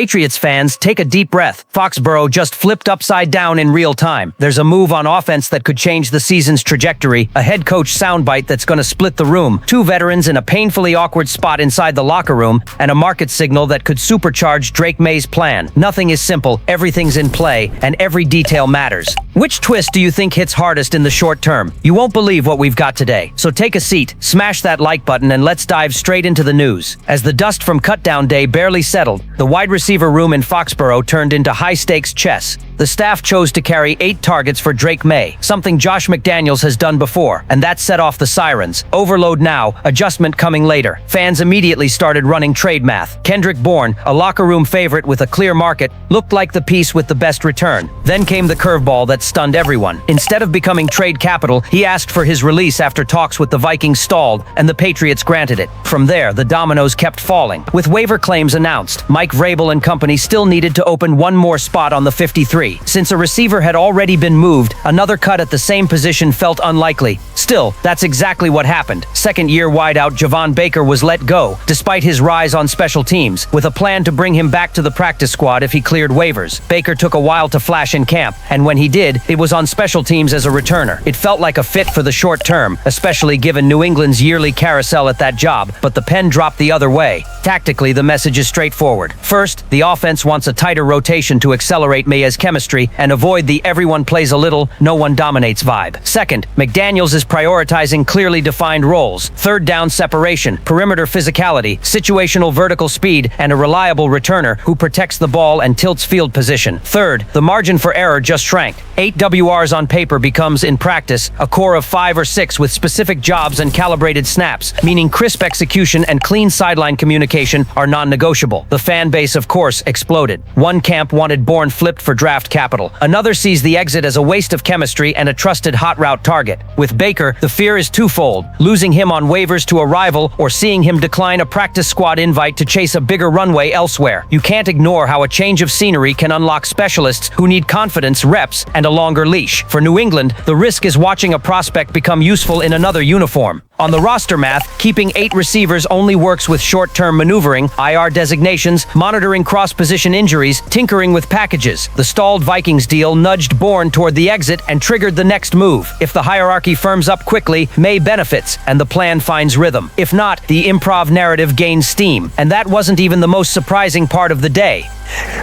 Patriots fans, take a deep breath. Foxborough just flipped upside down in real time. There's a move on offense that could change the season's trajectory, a head coach soundbite that's going to split the room, two veterans in a painfully awkward spot inside the locker room, and a market signal that could supercharge Drake May's plan. Nothing is simple, everything's in play, and every detail matters. Which twist do you think hits hardest in the short term? You won't believe what we've got today. So take a seat, smash that like button, and let's dive straight into the news. As the dust from cutdown day barely settled, the wide receiver room in Foxborough turned into high-stakes chess. The staff chose to carry 8 targets for Drake May, something Josh McDaniels has done before, and that set off the sirens. Overload now, adjustment coming later. Fans immediately started running trade math. Kendrick Bourne, a locker room favorite with a clear market, looked like the piece with the best return. Then came the curveball that stunned everyone. Instead of becoming trade capital, he asked for his release after talks with the Vikings stalled, and the Patriots granted it. From there, the dominoes kept falling. With waiver claims announced, Mike Vrabel and company still needed to open one more spot on the 53. Since a receiver had already been moved, another cut at the same position felt unlikely. Still, that's exactly what happened. Second-year wideout Javon Baker was let go, despite his rise on special teams, with a plan to bring him back to the practice squad if he cleared waivers. Baker took a while to flash in camp, and when he did, it was on special teams as a returner. It felt like a fit for the short term, especially given New England's yearly carousel at that job, but the pen dropped the other way. Tactically, the message is straightforward. First, the offense wants a tighter rotation to accelerate Meyers' chemistry and avoid the everyone plays a little, no one dominates vibe. Second, McDaniels is prioritizing clearly defined roles: third down separation, perimeter physicality, situational vertical speed, and a reliable returner who protects the ball and tilts field position. Third, the margin for error just shrank. 8 WRs on paper becomes, in practice, a core of 5 or 6 with specific jobs and calibrated snaps, meaning crisp execution and clean sideline communication are non-negotiable. The fan base, of course, exploded. One camp wanted Bourne flipped for draft capital. Another sees the exit as a waste of chemistry and a trusted hot route target. With Baker, the fear is twofold: losing him on waivers to a rival or seeing him decline a practice squad invite to chase a bigger runway elsewhere. You can't ignore how a change of scenery can unlock specialists who need confidence, reps, and a longer leash. For New England, the risk is watching a prospect become useful in another uniform. On the roster math, keeping 8 receivers only works with short-term maneuvering, IR designations, monitoring cross-position injuries, tinkering with packages. The stalled Vikings deal nudged Bourne toward the exit and triggered the next move. If the hierarchy firms up quickly, May benefits, and the plan finds rhythm. If not, the improv narrative gains steam. And that wasn't even the most surprising part of the day.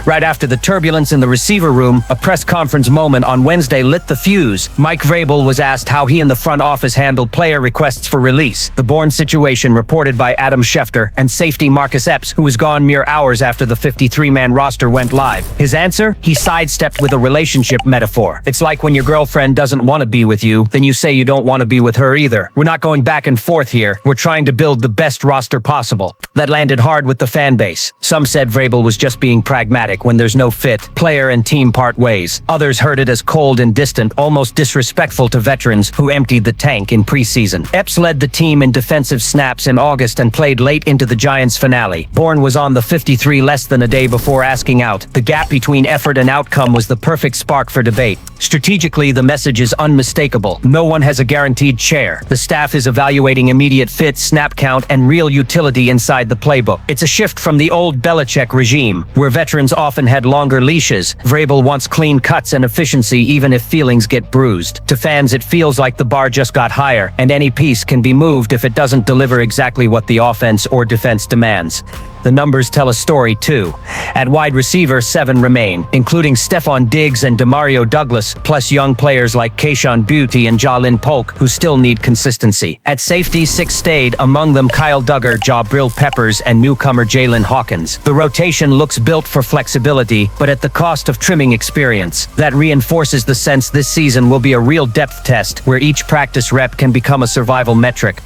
Right after the turbulence in the receiver room, a press conference moment on Wednesday lit the fuse. Mike Vrabel was asked how he and the front office handled player requests for release. The Bourne situation reported by Adam Schefter and safety Marcus Epps, who was gone mere hours after the 53-man roster went live. His answer? He sidestepped with a relationship metaphor. It's like when your girlfriend doesn't want to be with you, then you say you don't want to be with her either. We're not going back and forth here. We're trying to build the best roster possible. That landed hard with the fan base. Some said Vrabel was just being pragmatic. When there's no fit, player and team part ways. Others heard it as cold and distant, almost disrespectful to veterans who emptied the tank in preseason. Epps led the team in defensive snaps in August and played late into the Giants' finale. Bourne was on the 53 less than a day before asking out. The gap between effort and outcome was the perfect spark for debate. Strategically, the message is unmistakable. No one has a guaranteed chair. The staff is evaluating immediate fit, snap count, and real utility inside the playbook. It's a shift from the old Belichick regime, where veterans often had longer leashes. Vrabel wants clean cuts and efficiency even if feelings get bruised. To fans, it feels like the bar just got higher, and any piece can be moved if it doesn't deliver exactly what the offense or defense demands. The numbers tell a story, too. At wide receiver, 7 remain, including Stephon Diggs and Demario Douglas, plus young players like Kayshon Boutte and Jalen Polk, who still need consistency. At safety, 6 stayed, among them Kyle Duggar, Jabril Peppers, and newcomer Jalen Hawkins. The rotation looks built for flexibility, but at the cost of trimming experience. That reinforces the sense this season will be a real depth test, where each practice rep can become a survival metric.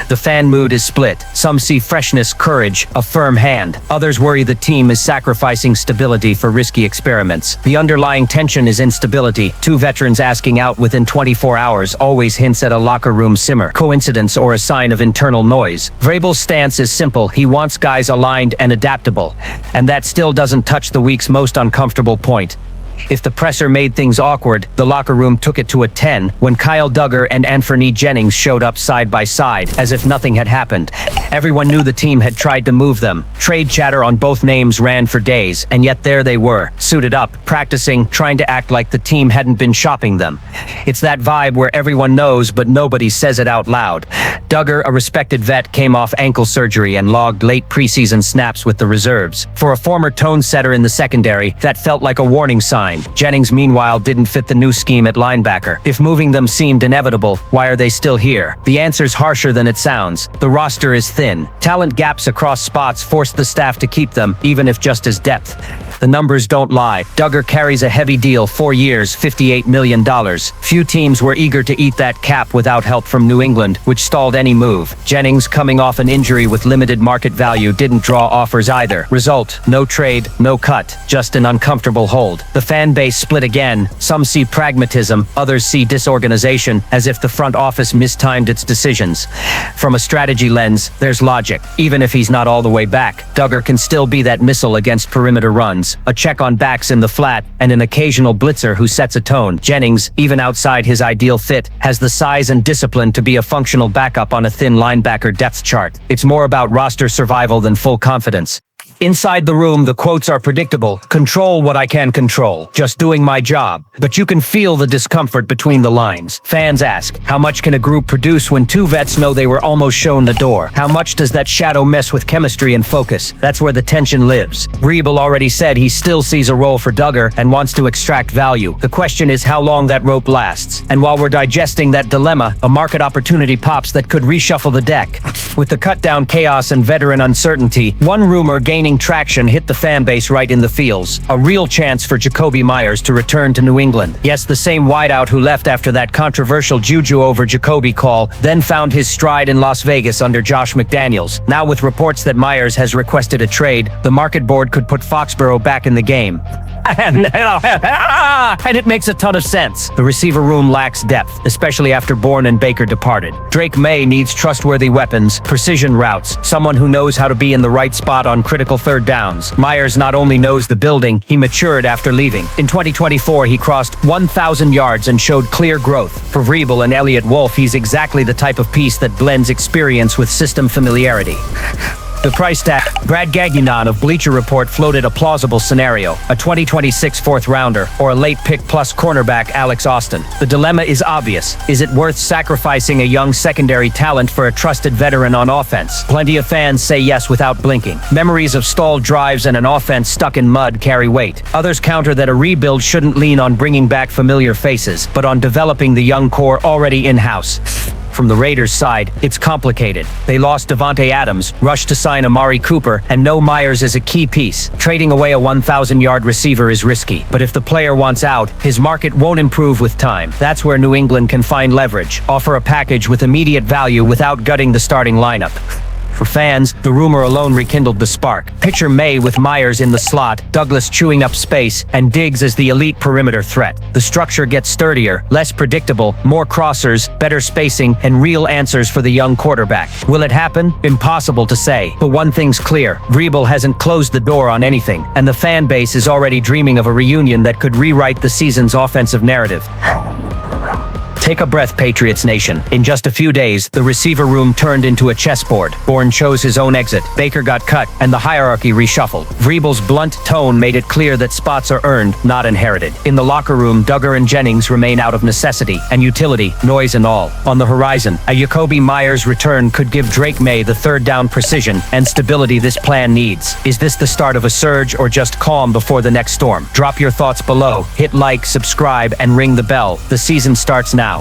The fan mood is split. Some see freshness, courage, a firm hand. Others worry the team is sacrificing stability for risky experiments. The underlying tension is instability. 2 veterans asking out within 24 hours always hints at a locker room simmer, coincidence, or a sign of internal noise. Vrabel's stance is simple. He wants guys aligned and adaptable. And that still doesn't touch the week's most uncomfortable point: If the presser made things awkward, the locker room took it to a 10 when Kyle Duggar and Anthony Jennings showed up side by side, as if nothing had happened. Everyone knew the team had tried to move them. Trade chatter on both names ran for days, and yet there they were, suited up, practicing, trying to act like the team hadn't been shopping them. It's that vibe where everyone knows but nobody says it out loud. Duggar, a respected vet, came off ankle surgery and logged late preseason snaps with the reserves. For a former tone setter in the secondary, that felt like a warning sign. Jennings, meanwhile, didn't fit the new scheme at linebacker. If moving them seemed inevitable, why are they still here? The answer's harsher than it sounds. The roster is thin. Talent gaps across spots forced the staff to keep them, even if just as depth. The numbers don't lie. Duggar carries a heavy deal, 4 years, $58 million. Few teams were eager to eat that cap without help from New England, which stalled any move. Jennings, coming off an injury with limited market value, didn't draw offers either. Result, no trade, no cut, just an uncomfortable hold. The fan base split again. Some see pragmatism, others see disorganization, as if the front office mistimed its decisions. From a strategy lens, there's logic. Even if he's not all the way back, Duggar can still be that missile against perimeter runs, a check on backs in the flat, and an occasional blitzer who sets a tone. Jennings, even outside his ideal fit, has the size and discipline to be a functional backup on a thin linebacker depth chart. It's more about roster survival than full confidence. Inside the room, the quotes are predictable. Control what I can control. Just doing my job. But you can feel the discomfort between the lines. Fans ask, how much can a group produce when two vets know they were almost shown the door? How much does that shadow mess with chemistry and focus? That's where the tension lives. Vrabel already said he still sees a role for Duggar and wants to extract value. The question is how long that rope lasts. And while we're digesting that dilemma, a market opportunity pops that could reshuffle the deck. With the cut-down chaos and veteran uncertainty, one rumor gaining traction hit the fan base right in the feels. A real chance for Jakobi Meyers to return to New England. Yes, the same wideout who left after that controversial Juju over Jakobi call, then found his stride in Las Vegas under Josh McDaniels. Now with reports that Meyers has requested a trade, the market board could put Foxborough back in the game. And it makes a ton of sense. The receiver room lacks depth, especially after Bourne and Baker departed. Drake May needs trustworthy weapons, precision routes, someone who knows how to be in the right spot on critical third downs. Meyers not only knows the building, he matured after leaving. In 2024, he crossed 1,000 yards and showed clear growth. For Vrabel and Elliott Wolf, he's exactly the type of piece that blends experience with system familiarity. The price tag. Brad Gagnon of Bleacher Report floated a plausible scenario, a 2026 fourth rounder, or a late pick plus cornerback Alex Austin. The dilemma is obvious. Is it worth sacrificing a young secondary talent for a trusted veteran on offense? Plenty of fans say yes without blinking. Memories of stalled drives and an offense stuck in mud carry weight. Others counter that a rebuild shouldn't lean on bringing back familiar faces, but on developing the young core already in-house. From the Raiders' side, it's complicated. They lost Devontae Adams, rushed to sign Amari Cooper, and know Meyers is a key piece. Trading away a 1,000-yard receiver is risky, but if the player wants out, his market won't improve with time. That's where New England can find leverage, offer a package with immediate value without gutting the starting lineup. For fans, the rumor alone rekindled the spark. Picture May with Meyers in the slot, Douglas chewing up space, and Diggs as the elite perimeter threat. The structure gets sturdier, less predictable, more crossers, better spacing, and real answers for the young quarterback. Will it happen? Impossible to say. But one thing's clear, Vrabel hasn't closed the door on anything, and the fan base is already dreaming of a reunion that could rewrite the season's offensive narrative. Take a breath, Patriots Nation. In just a few days, the receiver room turned into a chessboard. Bourne chose his own exit, Baker got cut, and the hierarchy reshuffled. Vrabel's blunt tone made it clear that spots are earned, not inherited. In the locker room, Duggar and Jennings remain out of necessity and utility, noise and all. On the horizon, a Jakobi Meyers return could give Drake May the third down precision and stability this plan needs. Is this the start of a surge or just calm before the next storm? Drop your thoughts below, hit like, subscribe, and ring the bell. The season starts now.